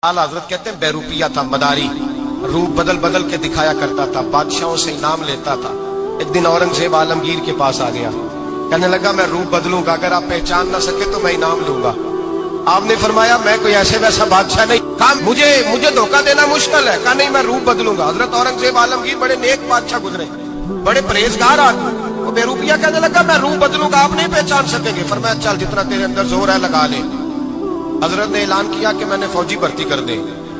आला हजरत कहते हैं बेरूपिया था, मदारी, रूप बदल बदल के दिखाया करता था, बादशाहों से इनाम लेता था। एक दिन औरंगजेब आलमगीर के पास आ गया, कहने लगा मैं रूप बदलूंगा, अगर आप पहचान ना सके तो मैं इनाम लूंगा। आपने फरमाया मैं कोई ऐसे वैसा बादशाह नहीं, कहा मुझे धोखा देना मुश्किल है, कहा नहीं मैं रूप बदलूंगा। हजरत औरंगजेब आलमगीर बड़े नेक बादशाह गुजरे, बड़े परहेजगार आदमी। वो बेरूपिया कहने लगा मैं रूप बदलूंगा, आप नहीं पहचान सकेंगे। फरमाया चल जितना तेरे अंदर जोर है लगा ले। हजरत ने ऐलान किया कि मैंने फौजी भर्ती कर दे,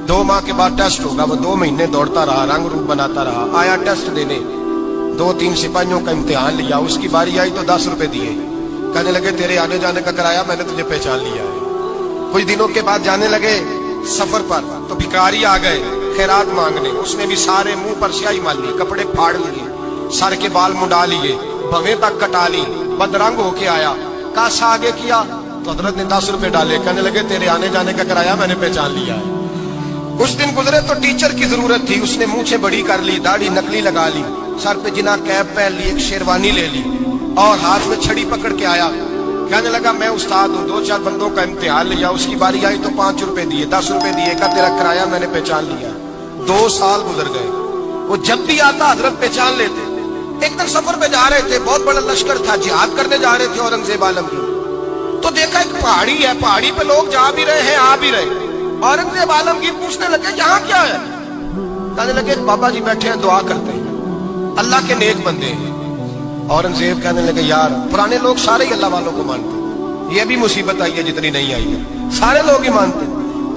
2 माह के बाद टेस्ट होगा। वो 2 महीने दौड़ता रहा, रंग रूप बनाता रहा, आया टेस्ट देने, 2-3 सिपाहियों का इम्तिहान लिया, उसकी बारी आई तो 10 रुपए दिए, कहने लगे तेरे आने जाने का किराया मैंने तुझे पहचान लिया है। कुछ दिनों के बाद जाने लगे सफर पर, तो भिखारी आ गए खैरात मांगने, उसने भी सारे मुंह पर स्याही मार ली, कपड़े फाड़ लिए, सर के बाल मुंडा लिए, भवें तक कटा ली, बदरंग होके आया। कासा आगे किया तो हजरत ने 10 रुपए डाले, कहने लगे तेरे आने जाने का किराया मैंने पहचान लिया है। कुछ दिन गुजरे तो टीचर की जरूरत थी, उसने मूंछें बड़ी कर ली, दाढ़ी नकली लगा ली, सर पे जिना कैप पहन ली, एक शेरवानी ले ली और हाथ में छड़ी पकड़ के आया। कहने लगा मैं उस्ताद हूँ, 2-4 बंदों का इम्तिहान लिया, उसकी बारी आई तो 5 रुपए दिए, 10 रुपए दिए, का तेरा किराया मैंने पहचान लिया। 2 साल गुजर गए, वो जब भी आता हजरत पहचान लेते। एक दिन सफर पे जा रहे थे, बहुत बड़ा लश्कर था, जिहाद करने जा रहे थे औरंगजेब आलमगीर। तो देखा एक पहाड़ी है, पहाड़ी पे लोग जा भी रहे हैं आ भी रहे। औरंगजेब आलमगीर पूछने लगे यहाँ क्या है? कहने लगे बाबा जी बैठे हैं दुआ करते हैं, अल्लाह के नेक बंदे हैं। औरंगजेब कहने लगे यार पुराने लोग सारे ही अल्लाह वालों को मानते, ये भी मुसीबत आई है जितनी नहीं आई है, सारे लोग ही मानते।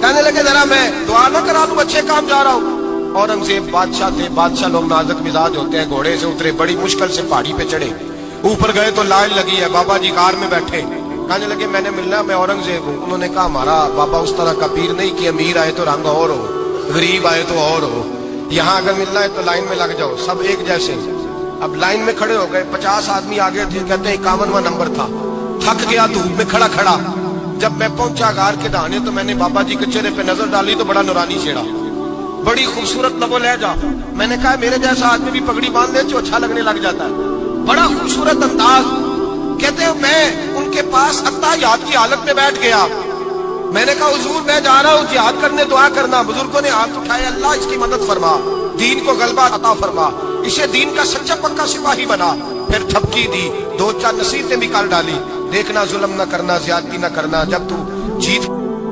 कहने लगे जरा मैं दुआ ना करा दूं, अच्छे काम जा रहा हूँ। औरंगजेब बादशाह थे, बादशाह लोग नाजुक मिजाज होते हैं, घोड़े से उतरे, बड़ी मुश्किल से पहाड़ी पे चढ़े, ऊपर गए तो लाइन लगी है, बाबा जी कार में बैठे। कहने लगे मैंने मिलना, मैं औरंगजेब हूँ। उन्होंने कहा हमारा बाबा उस तरह का पीर नहीं कि अमीर आए तो रंग और हो, गरीब आए तो और हो, यहाँ अगर मिलना है तो लाइन में लग जाओ, सब एक जैसे। अब लाइन में खड़े हो गए, 50 आदमी आगे थे, कहते हैं 51वां नंबर था। थक गया धूप में खड़ा खड़ा, जब मैं पहुंचा गार के दहाने तो मैंने बाबा जी के चेहरे पे नजर डाली तो बड़ा नूरानी चेहरा, बड़ी खूबसूरत लबो लहजा। मैंने कहा मेरे जैसा आदमी भी पगड़ी बांध दे तो अच्छा लगने लग जाता है, बड़ा खूबसूरत अंदाज। कहते हैं मैं उनके पास अत्ताहियात की हालत में बैठ गया। मैंने कहा हुजूर मैं जा रहा हूँ जिहाद करने, दुआ करना। बुजुर्गों ने हाथ उठाए, अल्लाह इसकी मदद फरमा, दीन को गलबा अता फरमा, इसे दीन का सच्चा पक्का सिपाही बना। फिर थपकी दी, 2-4 नसीहतें भी कर डाली, देखना जुल्म न करना, ज्यादती न करना, जब तू जीत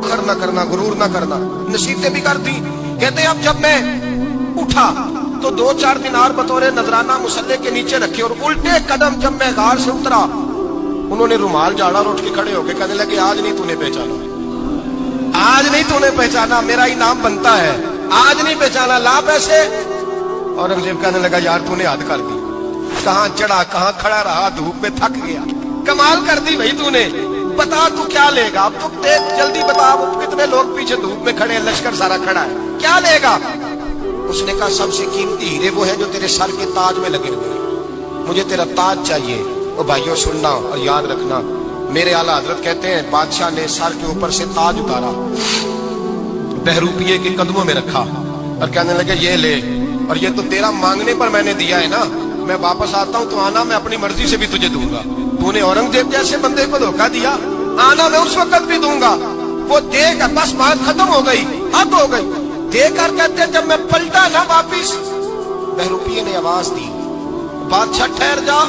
कर न करना, गुरूर न करना, नसीहतें भी कर दी। कहते अब जब मैं उठा तो 2-4 दिनार बतौरे नजराना मुसल्ले के नीचे रखे, और उल्टे कदम जब मैं गार से उतरा उन्होंने रुमाल झाड़ा और उठ के खड़े होके कहने लगे आज नहीं तूने पहचाना, आज नहीं तूने पहचाना, मेरा इनाम बनता है, आज नहीं पहचाना, ला पैसे। औरंगजेब कहने लगा यार तूने हद कर दी, कहाँ चढ़ा कहाँ खड़ा रहा, धूप में थक गया, कमाल कर दी भाई तूने, बता तू क्या लेगा, अब तू देख जल्दी बता, कितने लोग पीछे धूप में खड़े हैं, लश्कर सारा खड़ा है, क्या लेगा? उसने कहा सबसे कीमती हीरे वो है जो तेरे सर के ताज में लगे हुए हैं, मुझे तेरा ताज चाहिए। ओ भाइयों सुनना और याद रखना, मेरे आला हजरत कहते हैं बादशाह ने सर के ऊपर से ताज उतारा, बहरूपिये के कदमों में रखा और कहने लगे ये ले, और ये तो तेरा मांगने पर मैंने दिया है ना, मैं वापस आता हूँ तो आना, मैं अपनी मर्जी से भी तुझे दूंगा। तूने औरंगजेब जैसे बंदे को धोखा दिया, आना मैं उस वक्त भी दूंगा। वो देगा, बस बात खत्म हो गई, हद हो गई। देकर कहते जब मैं पलटा ना वापिस, बहरूपिये ने आवाज दी बादशाह ठहर जा।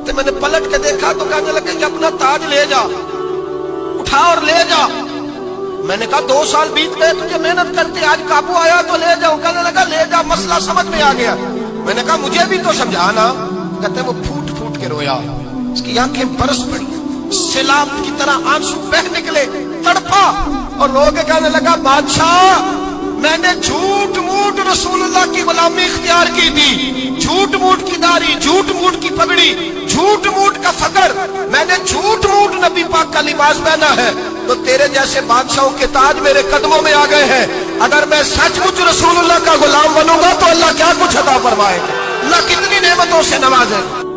तो मैंने पलट के देखा तो कहने लगे कि अपना ताज ले जा, उठा और ले जा। मैंने कहा 2 साल बीत गए तुझे मेहनत करते, आज काबू आया तो ले जाओ। कहने लगा ले जा, मसला समझ में आ गया। मैंने कहा मुझे भी तो समझाना। कहते वो फूट फूट के रोया, उसकी आंखें बरस पड़ी, सैलाब की तरह आंसू बह निकले, तड़पा और रो के कहने लगा बादशाह मैंने झूठ मूठ रसूलुल्लाह की गुलामी इख्तियार की थी, झूठ मूठ की दाढ़ी, झूठ मूठ की पगड़ी, झूठ मूठ का फकर, मैंने झूठ मूठ नबी पाक का लिबास पहना है, तो तेरे जैसे बादशाहों के ताज मेरे कदमों में आ गए हैं। अगर मैं सचमुच रसूलुल्लाह का गुलाम बनूंगा तो अल्लाह क्या कुछ अता फरमाएगा, अल्लाह कितनी नेमतों से नवाजेगा।